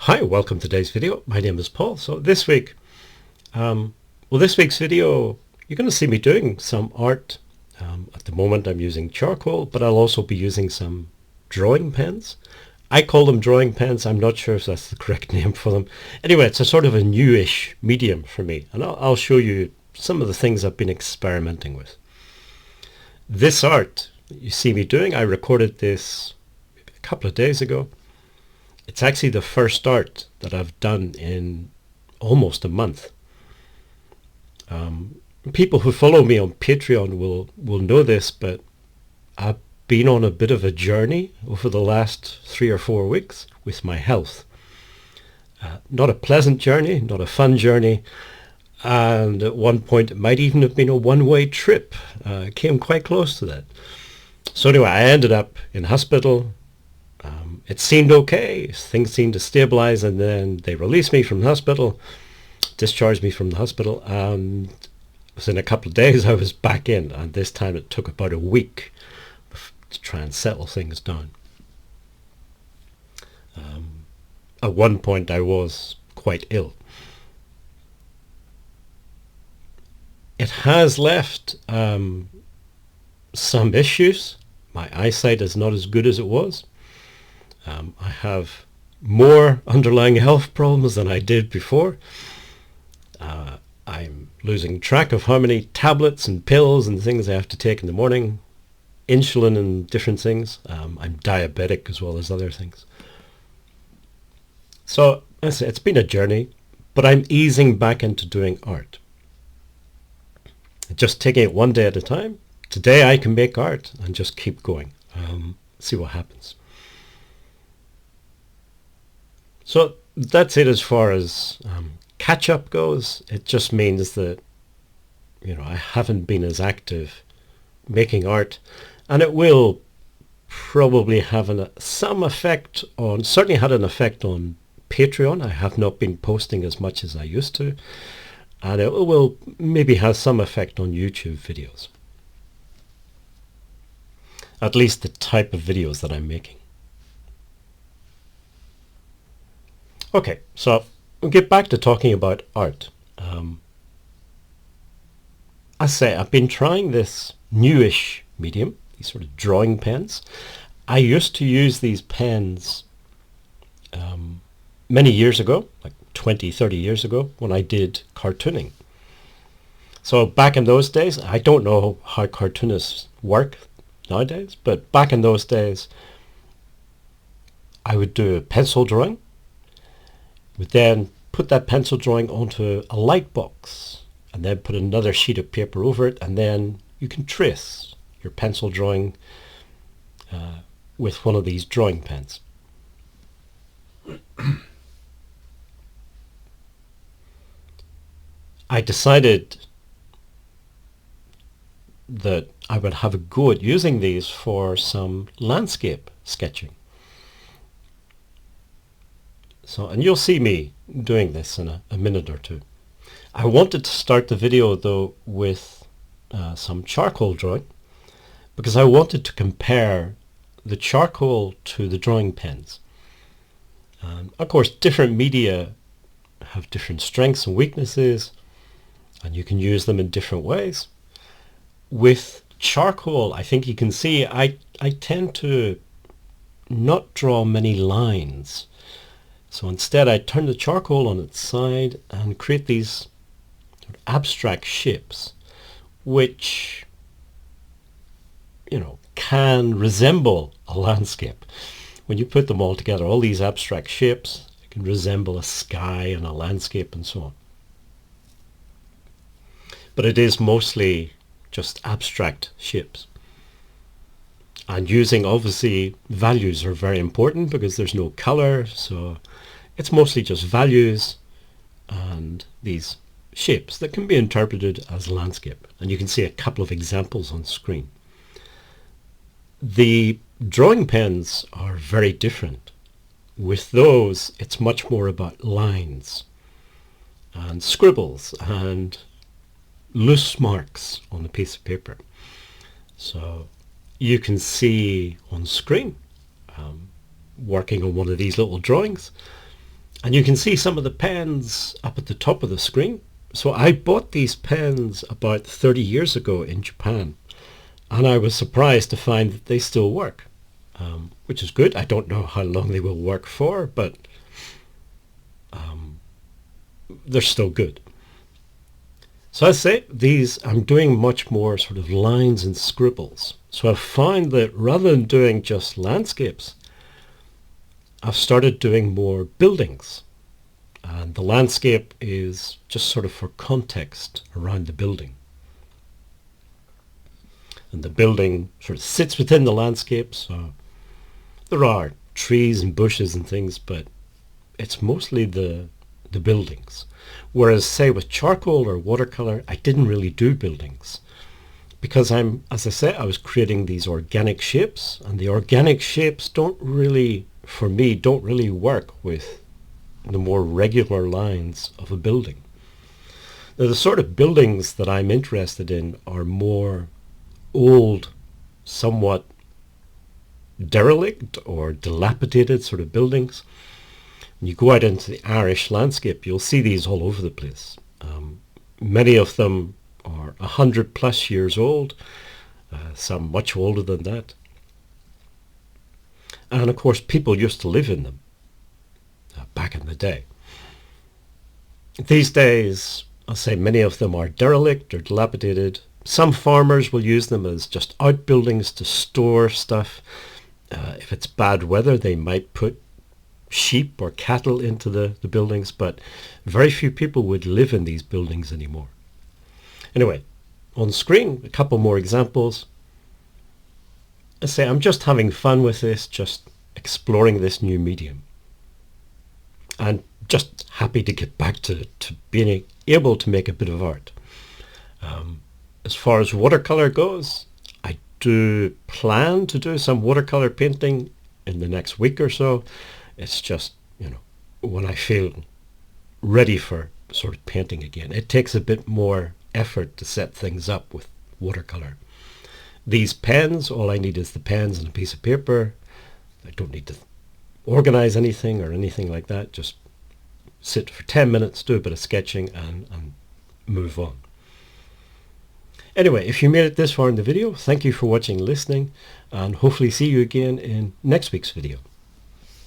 Hi, welcome to today's video. My name is Paul. So this week's video, you're going to see me doing some art. At the moment I'm using charcoal, but I'll also be using some drawing pens. I call them drawing pens. I'm not sure if that's the correct name for them. Anyway, it's a sort of a newish medium for me, and I'll show you some of the things I've been experimenting with. This art you see me doing, I recorded this maybe a couple of days ago. It's actually the first art that I've done in almost a month. People who follow me on Patreon will know this, but I've been on a bit of a journey over the last 3 or 4 weeks with my health. Not a pleasant journey, not a fun journey, and at one point it might even have been a one-way trip. It came quite close to that. So anyway, I ended up in hospital. It seemed okay, things seemed to stabilize, and then they released me from the hospital, discharged me from the hospital, and within a couple of days I was back in, and this time it took about a week to try and settle things down. At one point I was quite ill. It has left some issues. My eyesight is not as good as it was. I have more underlying health problems than I did before. I'm losing track of how many tablets and pills and things I have to take in the morning, insulin and different things. I'm diabetic as well as other things. So it's been a journey, but I'm easing back into doing art. Just taking it one day at a time. Today I can make art and just keep going. See what happens. So that's it as far as catch-up goes. It just means that, I haven't been as active making art, and it will probably have some effect on, certainly had an effect on Patreon. I have not been posting as much as I used to, and it will maybe have some effect on YouTube videos. At least the type of videos that I'm making. Okay, so we'll get back to talking about art. I say I've been trying this newish medium, these sort of drawing pens. I used to use these pens many years ago, like 20, 30 years ago, when I did cartooning. So back in those days, I don't know how cartoonists work nowadays, but back in those days, I would do a pencil drawing, would then put that pencil drawing onto a light box, and then put another sheet of paper over it, and then you can trace your pencil drawing with one of these drawing pens. I decided that I would have a go at using these for some landscape sketching. So, and you'll see me doing this in a minute or two. I wanted to start the video though with some charcoal drawing, because I wanted to compare the charcoal to the drawing pens. Of course, different media have different strengths and weaknesses, and you can use them in different ways. With charcoal, I think you can see I tend to not draw many lines. So instead I turn the charcoal on its side and create these abstract shapes, which, can resemble a landscape. When you put them all together, all these abstract shapes, it can resemble a sky and a landscape and so on. But it is mostly just abstract shapes. And using, obviously, values are very important because there's no color, so it's mostly just values and these shapes that can be interpreted as landscape. And you can see a couple of examples on screen. The drawing pens are very different. With those, it's much more about lines and scribbles and loose marks on a piece of paper. So you can see on screen, working on one of these little drawings, And you can see some of the pens up at the top of the screen. So I bought these pens about 30 years ago in Japan, and I was surprised to find that they still work, which is good. I don't know how long they will work for, but they're still good. So I say these, I'm doing much more sort of lines and scribbles. So I've found that rather than doing just landscapes, I've started doing more buildings. And the landscape is just sort of for context around the building. And the building sort of sits within the landscape, so there are trees and bushes and things, but it's mostly the buildings. Whereas, say, with charcoal or watercolor, I didn't really do buildings. Because as I say, I was creating these organic shapes, and the organic shapes don't really work with the more regular lines of a building. Now, the sort of buildings that I'm interested in are more old, somewhat derelict or dilapidated sort of buildings. When you go out into the Irish landscape, you'll see these all over the place. Many of them are 100 plus years old, some much older than that. And of course, people used to live in them back in the day. These days, I'll say many of them are derelict or dilapidated. Some farmers will use them as just outbuildings to store stuff. If it's bad weather, they might put sheep or cattle into the buildings, but very few people would live in these buildings anymore. Anyway, on screen, a couple more examples. I say I'm just having fun with this, just exploring this new medium. And just happy to get back to being able to make a bit of art. As far as watercolor goes, I do plan to do some watercolor painting in the next week or so. It's just, when I feel ready for sort of painting again. It takes a bit more effort to set things up with watercolor. These pens, all I need is the pens and a piece of paper. I don't need to organize anything or anything like that. Just sit for 10 minutes, do a bit of sketching and move on. Anyway, if you made it this far in the video, thank you for watching and listening, and hopefully see you again in next week's video.